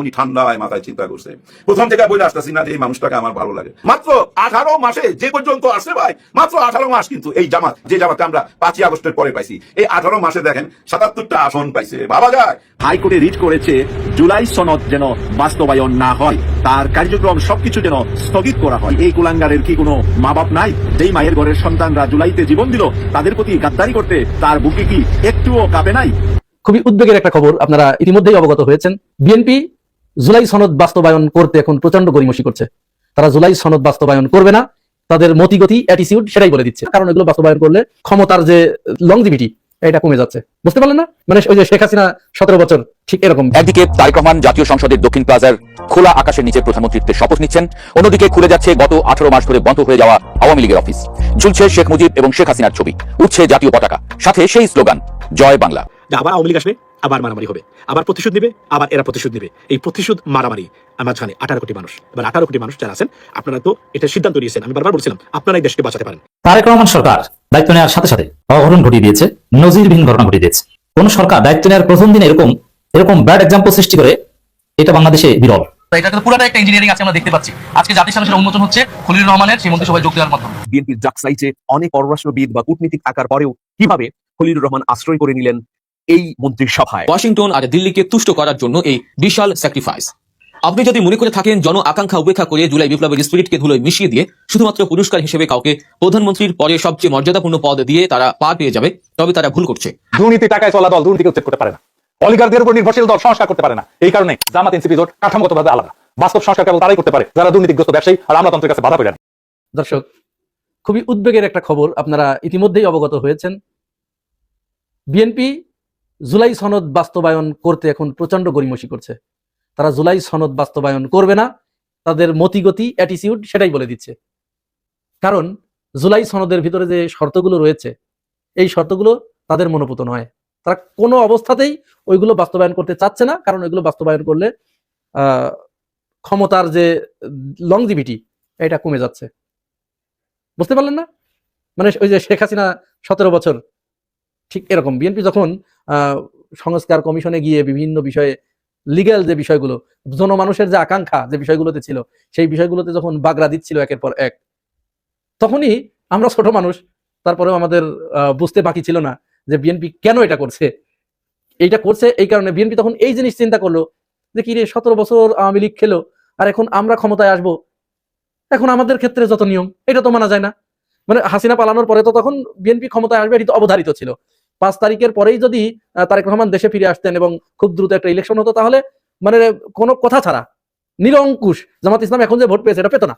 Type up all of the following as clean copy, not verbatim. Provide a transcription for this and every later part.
উনি ঠান্ডায় মাথায় চিন্তা করছে। প্রথম থেকে বলে আসতেছি না যে এই মানুষটাকে আমার ভালো লাগে। মাত্র 18 মাসে যে পর্যন্ত আসছে ভাই, মাত্র 18 মাস কিন্তু এই জামাত, যে জামাতে আমরা 5ই আগস্টের পরে পাইছি, এই 18 মাসে দেখেন 77টা আসন পাইছে। ভাবা যায়? হাইকোর্টে রিট করেছে জুলাই সনদ যেন বাস্তবায়ন না হয়, তার কার্যক্রম সবকিছু যেন স্থগিত করা হয়। এই কুলাঙ্গারের কি কোনো মা বাপ নাই? যেই মায়ের ঘরের সন্তানরা জুলাইতে জীবন দিল, তাদের প্রতি গাদ্দারি করতে তার বুকে কি একটুও কাঁপে নাই? খুবই উদ্বেগের একটা খবর, আপনারা ইতিমধ্যেই অবগত হয়েছেন। বিএনপি জুলাই সনদ বাস্তবায়ন করতে এখন প্রচন্ড গড়িমসি করছে। তারা জুলাই সনদ বাস্তবায়ন করবে না, তাদের মতিগতি অ্যাটিটিউড সেটাই বলে দিচ্ছে। কারণ এগুলো বাস্তবায়ন করলে ক্ষমতার যে লংজিভিটি এটা কমে যাচ্ছে। বুঝতে পারলেন না? মানে ওই যে শেখ হাসিনা 17 বছর, ঠিক এরকম। একদিকে তারেক রহমান জাতীয় সংসদের দক্ষিণ প্লাজার খোলা আকাশের নিচে প্রধানমন্ত্রীত্বের শপথ নিচ্ছেন, অন্যদিকে খুলে যাচ্ছে গত 18 মাস ধরে বন্ধ হয়ে যাওয়া আওয়ামী লীগের অফিস। ঝুলছে শেখ মুজিব এবং শেখ হাসিনার ছবি, উঠছে জাতীয় পতাকা, সাথে সেই স্লোগান জয় বাংলা। আবার আওয়ামী লীগ আসবে, আবার মারামারি হবে, আবার প্রতিশোধ নিবে, আবার এরা প্রতিশোধ নিবে। এই প্রতিশোধ মারামারি মাঝখানে 18 কোটি মানুষ, এবার 18 কোটি মানুষ যারা আছেন, আপনারা তো এটা সিদ্ধান্ত নিয়েছেন, আমি বারবার বলছিলাম আপনারা এই দেশকে বাঁচাতে পারেন। তারেক রহমান সরকার দায়িত্ব নেওয়ার সাথে সাথে অঘটন ঘটিয়ে দিয়েছে, নজিরবিহীন ঘটনা ঘটিয়ে দিয়েছে। কোন সরকার দায়িত্ব নেওয়ার প্রথম দিনে এরকম ব্যাড এক্সাম্পল সৃষ্টি করে, এটা বাংলাদেশে বিরল। এটা তো পুরোটা একটা ইঞ্জিনিয়ারিং আছে, আমরা দেখতে পাচ্ছি। আজকে জাতিসংঘ সেটা উন্মোচন হচ্ছে খলিলুর রহমানের সেই মন্ত্রিসভায় যোগ দেওয়ার মাধ্যমে। বিএনপির জাকসাইটে অনেক পররাষ্ট্রবিদ বা কূটনীতিক থাকার পরেও কিভাবে খলিলুর রহমান আশ্রয় করে নিলেন এই মন্ত্রিসভায়। ওয়াশিংটন আর দিল্লিকে তুষ্ট করার জন্য এই বিশাল স্যাক্রিফাইস। আপনি যদি মনে করে থাকেন জন আকাঙ্ক্ষা উপেক্ষা করে জুলাই বিপ্লবের স্পিরিটকে ধুলোয় মিশিয়ে দিয়ে শুধুমাত্র পুরস্কার হিসেবে কাউকে প্রধানমন্ত্রীর পরে সবচেয়ে মর্যাদাপূর্ণ পদ দিয়ে তারা পার পেয়ে যাবে, তবে তারা ভুল করছে। দুর্নীতি টাকায় চলা দল দুর্নীতিকে উচ্ছেদ করতে পারে না, অলিগারদের উপর নির্ভরশীল দল সংস্কার করতে পারে না। এই কারণে জামাত এনসিপি জোট কাঠামোগতভাবে আলাদা। বাস্তব সংস্কার কেবল তারাই করতে পারে যারা দুর্নীতিগ্রস্ত ব্যবসায়ী আর আমলাতন্ত্রের কাছে বাধা পেলেন। দর্শক, খুবই উদ্বেগের একটা খবর, আপনারা ইতিমধ্যেই অবগত হয়েছেন। বিএনপি জুলাই সনদ বাস্তবায়ন করতে এখন প্রচন্ড গড়িমসি করছে। তারা জুলাই সনদ বাস্তবায়ন করবে না, তাদের মতিগতি অ্যাটিটিউড সেটাই বলে দিচ্ছে। কারণ জুলাই সনদের ভিতরে যে শর্তগুলো রয়েছে, এই শর্তগুলো তাদের মনোপুত নয়। তারা কোনো অবস্থাতেই ওইগুলো বাস্তবায়ন করতে চাচ্ছে না, কারণ ওইগুলো বাস্তবায়ন করলে ক্ষমতার যে লংজিভিটি এটা কমে যাচ্ছে। বুঝতে পারলেন না? মানে ওই যে শেখ হাসিনা 17 বছর, ঠিক এরকম। বিএনপি যখন সংস্কার কমিশনে গিয়ে বিভিন্ন বিষয়ে লিগ্যাল যে বিষয়গুলো, জনমানুষের যে আকাঙ্ক্ষা যে বিষয়গুলোতে ছিল, সেই বিষয়গুলোতে যখন বাগড়া দিচ্ছিল একের পর এক, তখনই আমরা ছোট মানুষ, তারপরেও আমাদের বুঝতে বাকি ছিল না যে বিএনপি কেন এটা করছে। এইটা করছে এই কারণে বিএনপি তখন এই জিনিস চিন্তা করলো যে কি রে, 17 বছর আওয়ামী লীগ খেলো, আর এখন আমরা ক্ষমতায় আসবো, এখন আমাদের ক্ষেত্রে যত নিয়ম এটা তো মানা যায় না। মানে হাসিনা পালানোর পরে তো তখন বিএনপি ক্ষমতায় আসবে, এটি তো অবধারিত ছিল। 5 তারিখের পরেই যদি তারেক রহমান দেশে ফিরে আসতেন এবং খুব দ্রুত একটা ইলেকশন হতো, তাহলে মানে কোনো কথা ছাড়া নিরঙ্কুশ জামাত ইসলাম এখন যে ভোট পেয়েছে এটা পেত না।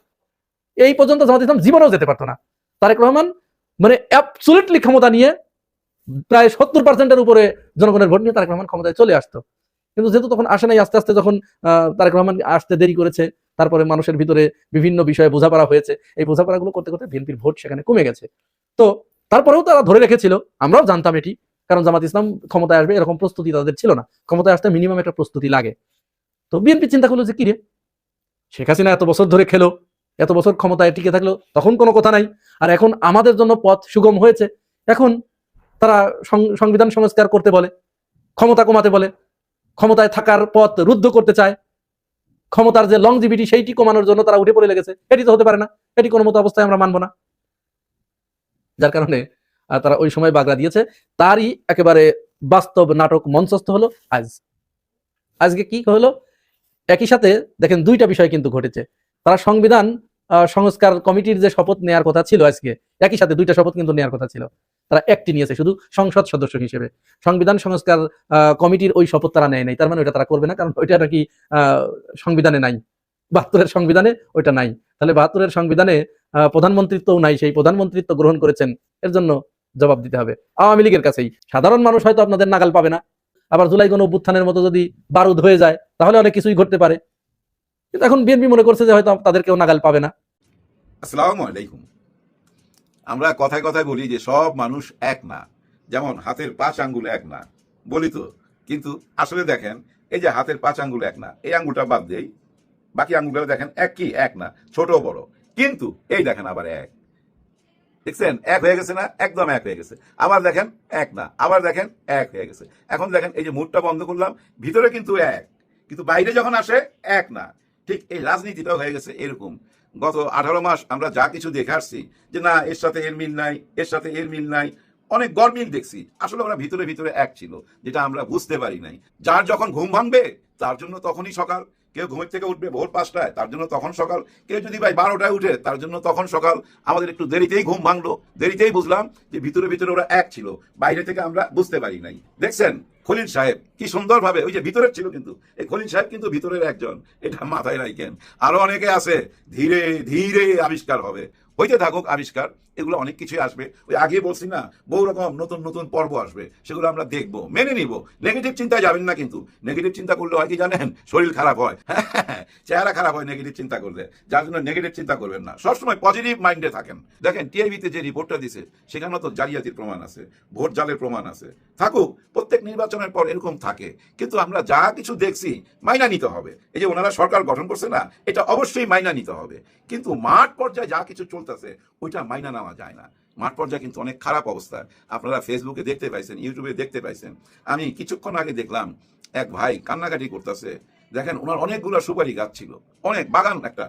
এই পর্যন্ত জামাত ইসলাম জীবনেও যেতে পারতো না। তারেক রহমান মানে অ্যাবসলিউটলি ক্ষমতা নিয়ে প্রায় 70% উপরে জনগণের ভোট নিয়ে তারেক রহমান ক্ষমতায় চলে আসতো। কিন্তু যেহেতু তখন আসে নাই, আস্তে আস্তে যখন তারেক রহমান আসতে দেরি করেছে, তারপরে মানুষের ভিতরে বিভিন্ন বিষয়ে বোঝাপড়া হয়েছে, এই বোঝাপড়াগুলো করতে করতে বিএনপির ভোট সেখানে কমে গেছে। তো তারপরেও তারা ধরে রেখেছিল, আমরাও জানতাম এটি, কারণ জামাত ইসলাম ক্ষমতায় আসবে এরকম প্রস্তুতি তাদের ছিল না। ক্ষমতায় আসতে মিনিমাম একটা প্রস্তুতি লাগে। তো বিএনপি চিন্তা করলো যে কিরে, শেখ হাসিনা এত বছর ধরে খেলো, এত বছর ক্ষমতায় টিকে থাকলো, তখন কোনো কথা নাই, আর এখন আমাদের জন্য পথ সুগম হয়েছে, এখন তারা সংবিধান সংস্কার করতে বলে, ক্ষমতা কমাতে বলে, ক্ষমতায় থাকার পথ রুদ্ধ করতে চায়, ক্ষমতার যে লংজিভিটি সেইটি কমানোর জন্য তারা উঠে পড়ে লেগেছে। এটি তো হতে পারে না, এটি কোনো মতো অবস্থায় আমরা মানবো না। যার কারণে তারা ওই সময় বাগড়া দিয়েছে। তারই একেবারে বাস্তব নাটক মঞ্চস্থ হলো আজকে কি হলো? একই সাথে দেখেন দুইটা বিষয় কিন্তু ঘটেছে। তারা সংবিধান সংস্কার কমিটির যে শপথ নেওয়ার কথা ছিল, আজকে একই সাথে দুইটা শপথ কিন্তু নেওয়ার কথা ছিল, তারা একটি নিয়েছে শুধু সংসদ সদস্য হিসেবে। সংবিধান সংস্কার কমিটির ওই শপথ তারা নেয় নাই। তার মানে ওইটা তারা করবে না, কারণ ওইটা নাকি সংবিধানে নাই, 72-এর সংবিধানে ওইটা নাই। তাহলে 72-এর সংবিধানে প্রধানমন্ত্রিত্বও নাই, সেই প্রধানমন্ত্রিত্ব গ্রহণ করেছেন, এর জন্য জবাব দিতে হবে আওয়ামী লীগের কাছেই। সাধারণ মানুষ হয়তো আপনাদের নাগাল পাবে না, আবার জুলাই গণ অভ্যুত্থানের মতো যদি বারুদ হয়ে যায় তাহলে অনেক কিছুই ঘটতে পারে। কিন্তু এখন বিএনপি মনে করছে যে হয়তো তাদের কেউ নাগাল পাবে না। আসসালামু আলাইকুম। আমরা কথায় কথায় বলি যে সব মানুষ এক না, যেমন হাতের 5 আঙ্গুল এক না বলি তো, কিন্তু আসলে দেখেন এই যে হাতের 5 আঙ্গুল এক না, এই আঙ্গুলটা বাদ দেই, বাকি আঙ্গুলগুলো দেখেন এক কি এক না, ছোট বড়, কিন্তু এই দেখেন আবার এক। দেখছেন এক হয়ে গেছে না? একদম এক হয়ে গেছে। আবার দেখেন এক না, আবার দেখেন এক হয়ে গেছে। এখন দেখেন এই যে মুখটা বন্ধ করলাম, ভিতরে কিন্তু এক, কিন্তু বাইরে যখন আসে এক না। ঠিক এই রাজনীতিটাও হয়ে গেছে এরকম। গত 18 মাস আমরা যা কিছু দেখে আসছি যে না এর সাথে এর মিল নাই, এর সাথে এর মিল নাই, অনেক গরমিল দেখছি। আসলে ওরা ভিতরে ভিতরে এক ছিল, যেটা আমরা বুঝতে পারি নাই। যার যখন ঘুম ভাঙবে তার জন্য তখনই সকাল। কেউ ঘুমের থেকে উঠবে ভোর 5টায়, তার জন্য তখন সকাল। কেউ যদি ভাই 12টায় উঠে, তার জন্য তখন সকাল। আমাদের একটু দেরিতেই ঘুম ভাঙলো, দেরিতেই বুঝলাম যে ভিতরে ভিতরে ওরা এক ছিল, বাইরে থেকে আমরা বুঝতে পারি নাই। দেখছেন খলিল সাহেব কি সুন্দরভাবে, ওই যে ভিতরের ছিল, কিন্তু এই খলিল সাহেব কিন্তু ভিতরের একজন, এটা মাথায় রাখেন। আরো অনেকে আছে, ধীরে ধীরে আবিষ্কার হবে, হইতে থাকুক আবিষ্কার। এগুলো অনেক কিছুই আসবে। ওই আগে বলছি না, বহু রকম নতুন নতুন পর্ব আসবে, সেগুলো আমরা দেখবো, মেনে নিব। নেগেটিভ চিন্তায় যাবেন না, কিন্তু নেগেটিভ চিন্তা করলে হয় কি জানেন, শরীর খারাপ হয়, চেহারা খারাপ হয় নেগেটিভ চিন্তা করলে। যার জন্য নেগেটিভ চিন্তা করবেন না, সবসময় পজিটিভ মাইন্ডে থাকেন। দেখেন টিআইবিতে যে রিপোর্টটা দিছে, সেখানে তো জালিয়াতির প্রমাণ আছে, ভোট জালের প্রমাণ আছে। থাকুক, প্রত্যেক নির্বাচনের পর এরকম থাকে, কিন্তু আমরা যা কিছু দেখছি মাইনা নিতে হবে। এই যে ওনারা সরকার গঠন করছে না, এটা অবশ্যই মাইনা নিতে হবে। কিন্তু মাঠ পর্যায়ে যা কিছু চলতেছে ওইটা মাইনা নেওয়া যায় না। মাঠ পর্যায়ে কিন্তু অনেক খারাপ অবস্থা। আপনারা ফেসবুকে দেখতে পাইছেন, ইউটিউবে দেখতে পাইছেন। আমি কিছুক্ষণ আগে দেখলাম এক ভাই কান্নাকাটি করতেছে। দেখেন ওনার অনেকগুলো সুপারি গাছ ছিল, অনেক বাগান, একটা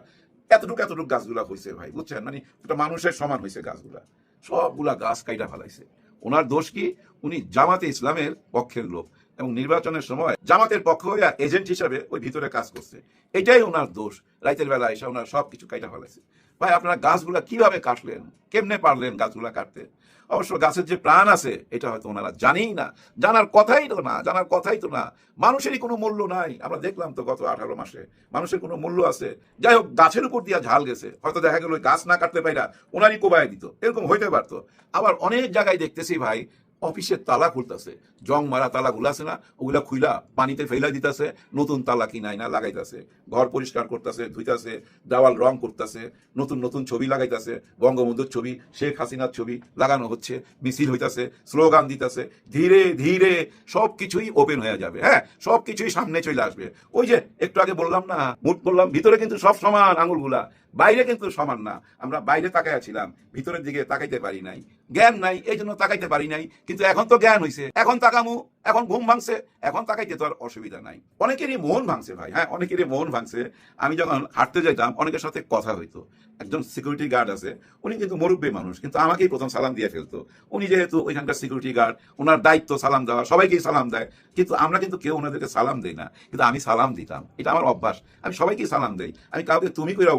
এতটুকু এতটুকু গাছগুলা হয়েছে ভাই, বুঝছেন, মানে একটা মানুষের সমান হয়েছে গাছগুলা। সবগুলা গাছ কাইটা ফেলাইছে। ওনার দোষ কি? উনি জামাতে ইসলামের পক্ষের লোক এবং নির্বাচনের সময় জামাতের পক্ষ হইয়া এজেন্ট হিসাবে ওই ভিতরে কাজ করছে। এটাই ওনার দোষ। রাইতের বেলা এসে ওনার সবকিছু কাইটা ফেলাইছে। ভাই আপনারা গাছগুলা কিভাবে কাটলেন, কেমনে পারলেন গাছগুলা কাটতে? অবশ্য গাছের যে প্রাণ আছে এটা হয়তো ওনারা জানেই না, জানার কথাই তো না, জানার কথাই তো না। মানুষেরই কোনো মূল্য নাই। আমরা দেখলাম তো গত 18 মাসে মানুষের কোনো মূল্য আছে? যাই হোক, গাছের উপর দিয়া ঝাল গেছে, হয়তো দেখা গেল গাছ না কাটতে পাইরা ওনারই কোবায় দিত, এরকম হইতে পারতো। আবার অনেক জায়গায় দেখতেছি ভাই অফিসের তালা খুলতেছে, জং মারা তালা গুলা আছে না, ওগুলা খুইলা পানিতে ফেলা দিতেছে, নতুন তালা কিনাই না লাগাইতেছে, ঘর পরিষ্কার করতেছে, ধুইতেছে, দেওয়াল রং করতেছে, নতুন নতুন ছবি লাগাইতেছে, বঙ্গবন্ধুর ছবি, শেখ হাসিনার ছবি লাগানো হচ্ছে, মিছিল হইতেছে, স্লোগান দিতেছে। ধীরে ধীরে সবকিছুই ওপেন হয়ে যাবে। হ্যাঁ, সবকিছুই সামনে চলে আসবে। ওই যে একটু আগে বললাম না, মুখ বললাম, ভিতরে কিন্তু সব সমান আঙুলগুলা, বাইরে কিন্তু সমান না। আমরা বাইরে তাকাইয়াছিলাম, ভিতরের দিকে তাকাইতে পারি নাই। জ্ঞান নাই, এই জন্য তাকাইতে পারি নাই। কিন্তু এখন তো জ্ঞান হইছে, এখন তাকামু, এখন ঘুম ভাঙছে, এখন তাকাইতে তো আর অসুবিধা নাই। অনেকেরই মন ভাঙছে ভাই, হ্যাঁ অনেকেরই মন ভাঙছে। আমি যখন হাঁটতে যাইতাম অনেকের সাথে কথা হইতো। একজন সিকিউরিটি গার্ড আছে, উনি কিন্তু মুরব্বী মানুষ, কিন্তু আমাকেই প্রথম সালাম দিয়ে ফেলতো। উনি যেহেতু ওইখানকার সিকিউরিটি গার্ড, ওনার দায়িত্ব সালাম দেওয়া, সবাইকেই সালাম দেয়। কিন্তু আমরা কিন্তু কেউ ওনাদেরকে সালাম দেই না, কিন্তু আমি সালাম দিতাম, এটা আমার অভ্যাস। আমি সবাইকেই সালাম দেই, আমি কাউকে তুমি কইরাও